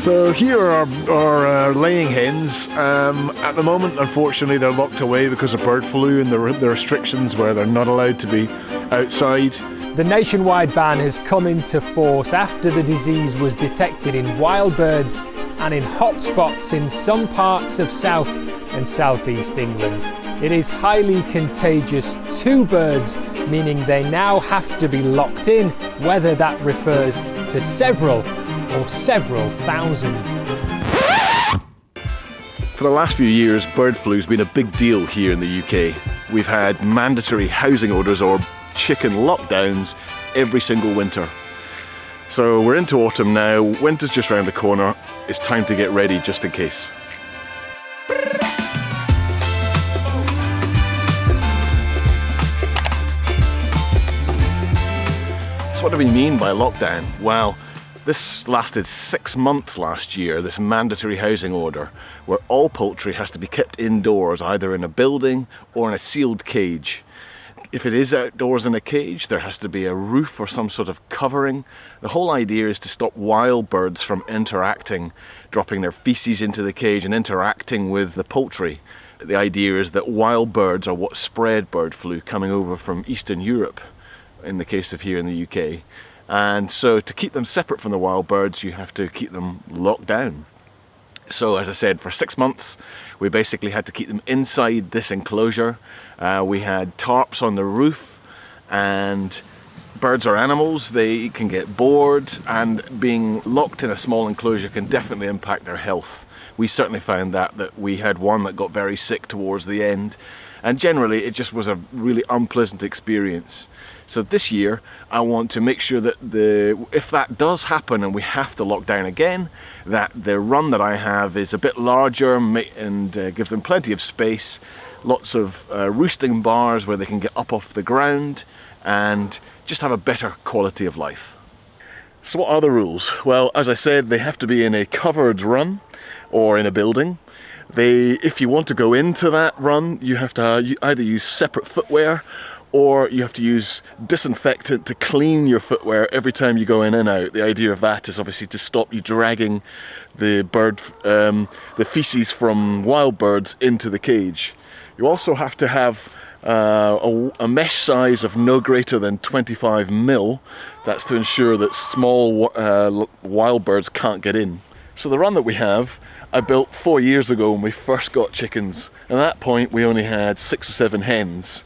So here are our laying hens. At the moment, unfortunately, they're locked away because of bird flu and the restrictions where they're not allowed to be outside. The nationwide ban has come into force after the disease was detected in wild birds and in hotspots in some parts of South and Southeast England. It is highly contagious to birds, meaning they now have to be locked in, whether that refers to several or several thousand. For the last few years, bird flu has been a big deal here in the UK. We've had mandatory housing orders or chicken lockdowns every single winter. So we're into autumn now, winter's just around the corner, it's time to get ready just in case. So what do we mean by lockdown? Well, this lasted 6 months last year, this mandatory housing order, where all poultry has to be kept indoors, either in a building or in a sealed cage. If it is outdoors in a cage, there has to be a roof or some sort of covering. The whole idea is to stop wild birds from interacting, dropping their feces into the cage and interacting with the poultry. The idea is that wild birds are what spread bird flu coming over from Eastern Europe, in the case of here in the UK. And so to keep them separate from the wild birds, you have to keep them locked down. So as I said, for 6 months, we basically had to keep them inside this enclosure. We had tarps on the roof, and birds are animals, they can get bored, and being locked in a small enclosure can definitely impact their health. We certainly found that we had one that got very sick towards the end, and generally it just was a really unpleasant experience. So this year I want to make sure that if that does happen and we have to lock down again, that the run that I have is a bit larger and gives them plenty of space, lots of roosting bars where they can get up off the ground and just have a better quality of life. So what are the rules? Well, as I said, they have to be in a covered run or in a building. If you want to go into that run, you have to either use separate footwear, or you have to use disinfectant to clean your footwear every time you go in and out. The idea of that is obviously to stop you dragging the feces from wild birds into the cage. You also have to have a mesh size of no greater than 25 mil. That's to ensure that small wild birds can't get in. So the run that we have, I built 4 years ago when we first got chickens. At that point we only had 6 or 7 hens.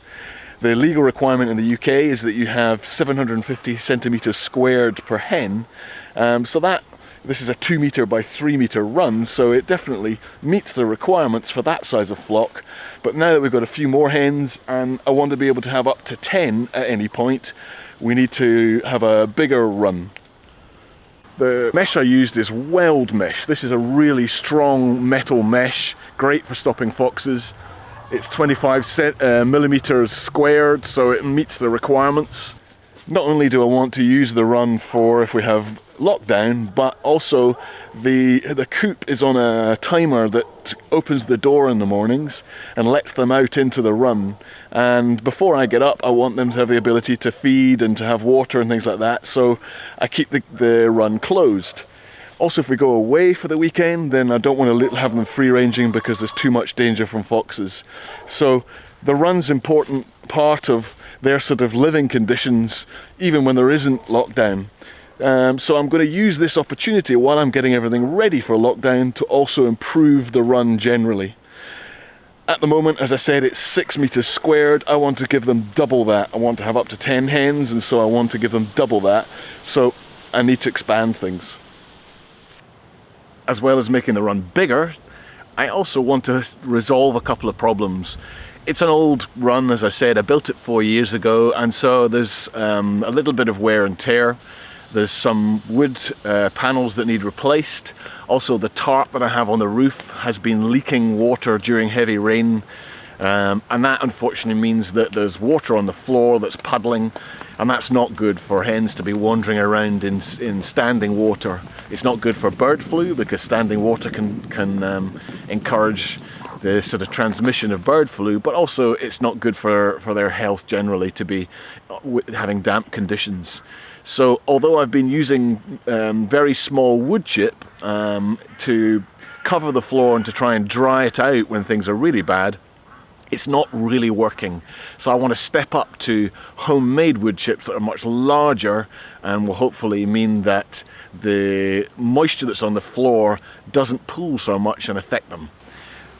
The legal requirement in the UK is that you have 750 centimetres squared per hen. This is a 2 metre by 3 metre run, so it definitely meets the requirements for that size of flock. But now that we've got a few more hens and I want to be able to have up to 10 at any point, we need to have a bigger run. The mesh I used is weld mesh. This is a really strong metal mesh, great for stopping foxes. It's 25 millimeters squared, so it meets the requirements. Not only do I want to use the run for if we have lockdown, but also the coop is on a timer that opens the door in the mornings and lets them out into the run. And before I get up, I want them to have the ability to feed and to have water and things like that, so I keep the run closed. Also, if we go away for the weekend, then I don't want to have them free-ranging because there's too much danger from foxes. So the run's an important part of their sort of living conditions, even when there isn't lockdown. So I'm going to use this opportunity while I'm getting everything ready for lockdown to also improve the run generally. At the moment, as I said, it's 6 meters squared. I want to give them double that. I want to have up to 10 hens, and so I want to give them double that. So I need to expand things. As well as making the run bigger, I also want to resolve a couple of problems. It's an old run, as I said. I built it 4 years ago, and so there's a little bit of wear and tear. There's some wood panels that need replaced. Also, the tarp that I have on the roof has been leaking water during heavy rain, and that unfortunately means that there's water on the floor that's puddling, and that's not good for hens to be wandering around in standing water. It's not good for bird flu because standing water can encourage the sort of transmission of bird flu, but also it's not good for their health generally to be having damp conditions. So although I've been using very small wood chip to cover the floor and to try and dry it out when things are really bad, it's not really working. So I want to step up to homemade wood chips that are much larger and will hopefully mean that the moisture that's on the floor doesn't pool so much and affect them.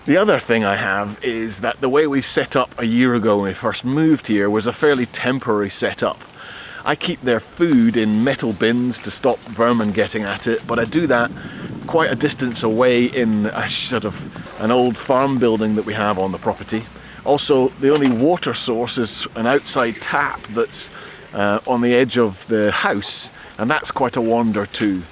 The other thing I have is that the way we set up a year ago when we first moved here was a fairly temporary setup. I keep their food in metal bins to stop vermin getting at it, but I do that quite a distance away in a sort of an old farm building that we have on the property. Also, the only water source is an outside tap that's on the edge of the house, and that's quite a wander too.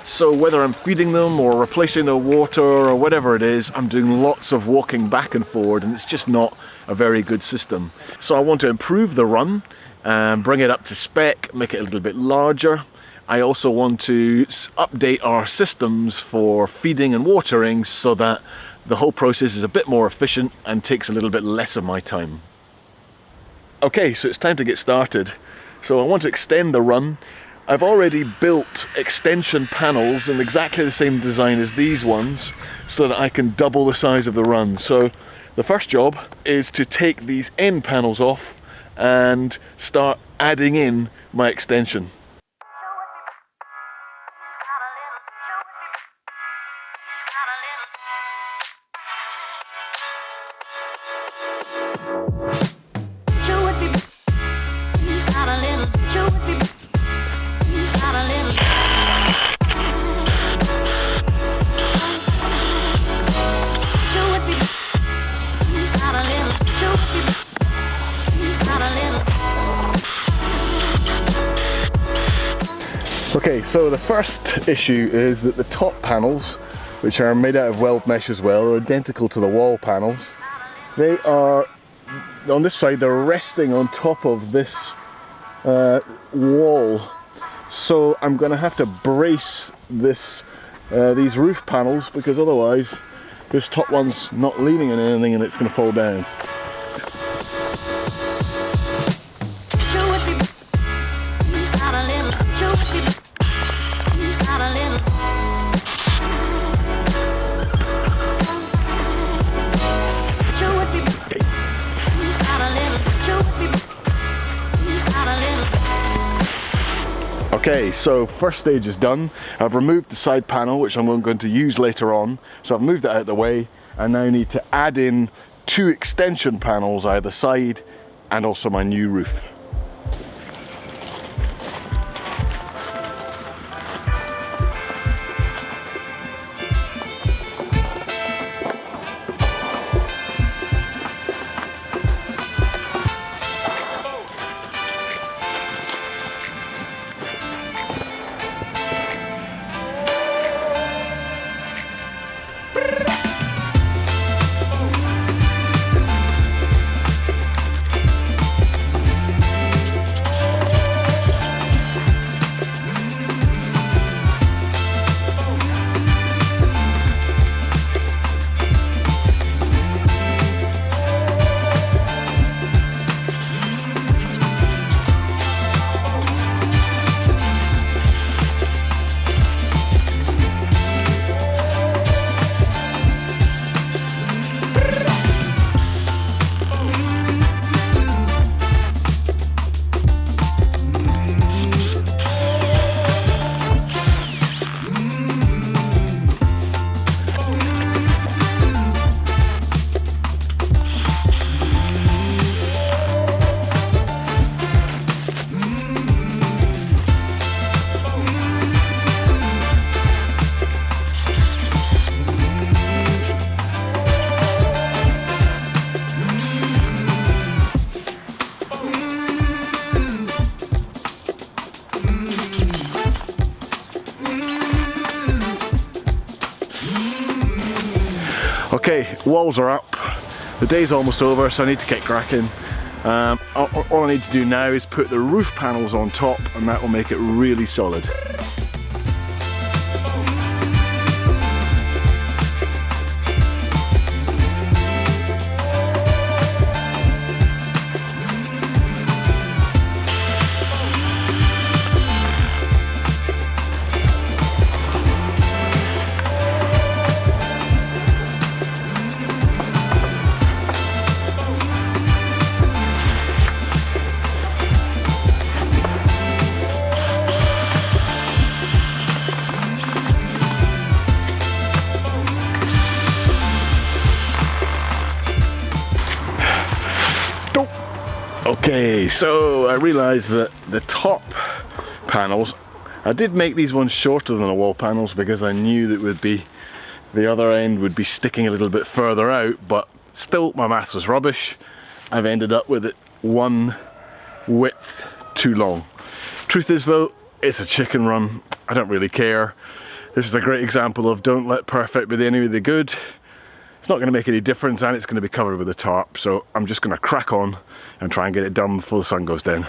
So whether I'm feeding them or replacing their water or whatever it is, I'm doing lots of walking back and forward, and it's just not a very good system. So I want to improve the run and bring it up to spec, make it a little bit larger. I also want to update our systems for feeding and watering so that the whole process is a bit more efficient and takes a little bit less of my time. Okay, so it's time to get started. So I want to extend the run. I've already built extension panels in exactly the same design as these ones so that I can double the size of the run. So the first job is to take these end panels off and start adding in my extension. Okay, so the first issue is that the top panels, which are made out of weld mesh as well, are identical to the wall panels. They are, on this side, they're resting on top of this wall. So I'm going to have to brace these roof panels, because otherwise this top one's not leaning on anything and it's going to fall down. Okay, so first stage is done. I've removed the side panel, which I'm going to use later on. So I've moved that out of the way, and now I need to add in 2 extension panels either side and also my new roof. Okay, walls are up. The day's almost over, so I need to get cracking. All I need to do now is put the roof panels on top, and that will make it really solid. Okay, so I realised that the top panels, I did make these ones shorter than the wall panels because I knew that the other end would be sticking a little bit further out, but still my maths was rubbish. I've ended up with it one width too long. Truth is though, it's a chicken run, I don't really care. This is a great example of don't let perfect be the enemy of the good. It's not going to make any difference and it's going to be covered with a tarp, so I'm just going to crack on and try and get it done before the sun goes down.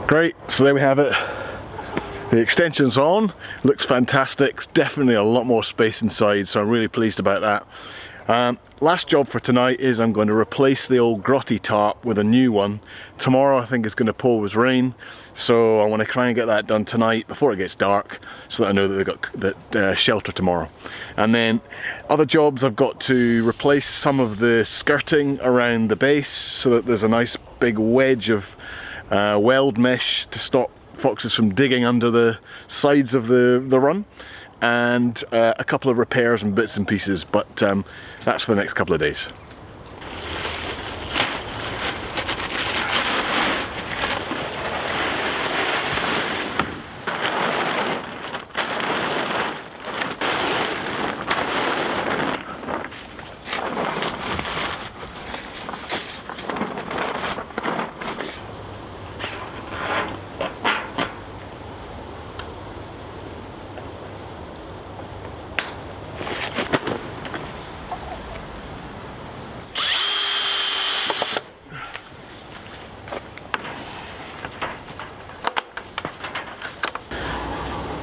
Great, so there we have it. The extension's on, looks fantastic, it's definitely a lot more space inside, so I'm really pleased about that. Last job for tonight is I'm going to replace the old grotty tarp with a new one. Tomorrow I think it's going to pour with rain, so I want to try and get that done tonight before it gets dark, so that I know that they've got shelter tomorrow. And then other jobs, I've got to replace some of the skirting around the base so that there's a nice big wedge of weld mesh to stop foxes from digging under the sides of the run, and a couple of repairs and bits and pieces, but that's for the next couple of days.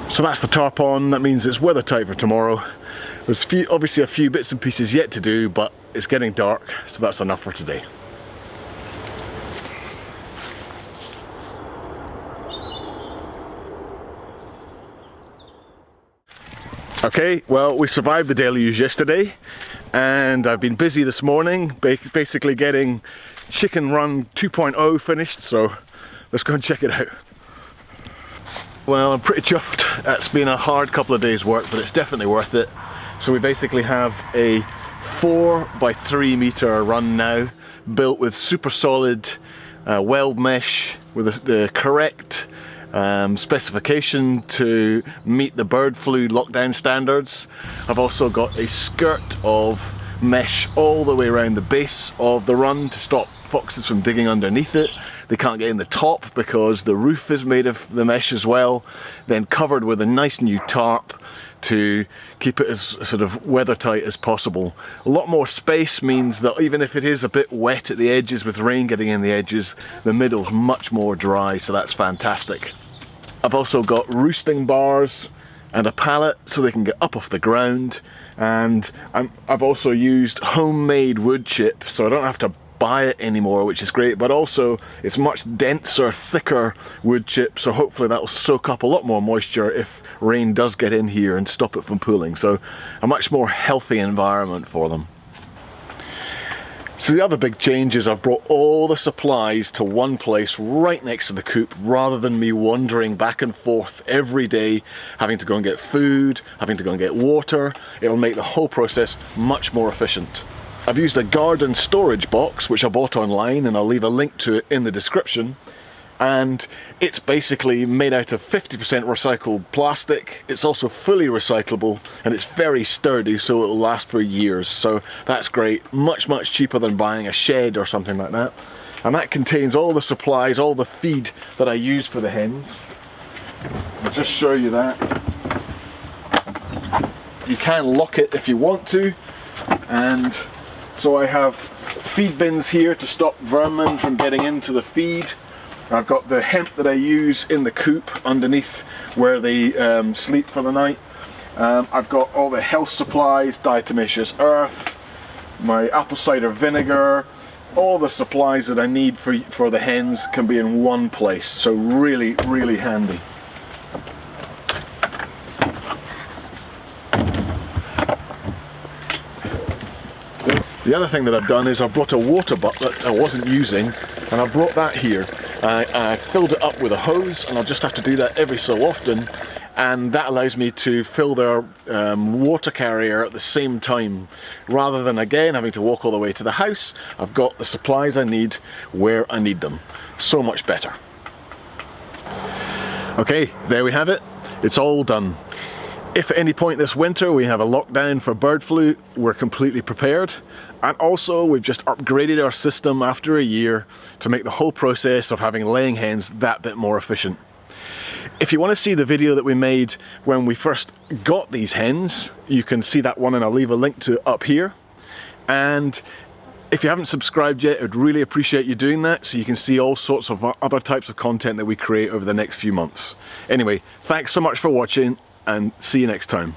So that's the tarp on, that means it's weather tight for tomorrow. There's obviously a few bits and pieces yet to do, but it's getting dark, so that's enough for today. Okay, well, we survived the deluge yesterday, and I've been busy this morning, basically getting Chicken Run 2.0 finished, so let's go and check it out. Well, I'm pretty chuffed. It's been a hard couple of days work, but it's definitely worth it. So we basically have a 4x3 meter run now, built with super solid weld mesh with the correct specification to meet the bird flu lockdown standards. I've also got a skirt of mesh all the way around the base of the run to stop foxes from digging underneath it. They can't get in the top because the roof is made of the mesh as well, then covered with a nice new tarp to keep it as sort of weather tight as possible. A lot more space means that even if it is a bit wet at the edges with rain getting in the edges, the middle's much more dry, so that's fantastic. I've also got roosting bars and a pallet so they can get up off the ground, and I've also used homemade wood chip so I don't have to buy it anymore, which is great, but also it's much denser, thicker wood chip, so hopefully that will soak up a lot more moisture if rain does get in here and stop it from pooling, so a much more healthy environment for them. So the other big change is I've brought all the supplies to one place right next to the coop, rather than me wandering back and forth every day, having to go and get food, having to go and get water. It'll make the whole process much more efficient. I've used a garden storage box which I bought online, and I'll leave a link to it in the description, and it's basically made out of 50% recycled plastic. It's also fully recyclable and it's very sturdy, so it will last for years, so that's great. Much cheaper than buying a shed or something like that. And that contains all the supplies, all the feed that I use for the hens. I'll just show you that. You can lock it if you want to, and so I have feed bins here to stop vermin from getting into the feed. I've got the hemp that I use in the coop underneath where they sleep for the night. I've got all the health supplies, diatomaceous earth, my apple cider vinegar, all the supplies that I need for the hens can be in one place, so really handy. The other thing that I've done is I've brought a water bucket that I wasn't using, and I've brought that here. I filled it up with a hose, and I'll just have to do that every so often, and that allows me to fill their water carrier at the same time. Rather than again having to walk all the way to the house, I've got the supplies I need where I need them. So much better. Okay, there we have it. It's all done. If at any point this winter we have a lockdown for bird flu, we're completely prepared. And also we've just upgraded our system after a year to make the whole process of having laying hens that bit more efficient. If you want to see the video that we made when we first got these hens, you can see that one, and I'll leave a link to it up here. And if you haven't subscribed yet, I'd really appreciate you doing that so you can see all sorts of other types of content that we create over the next few months. Anyway, thanks so much for watching, and see you next time.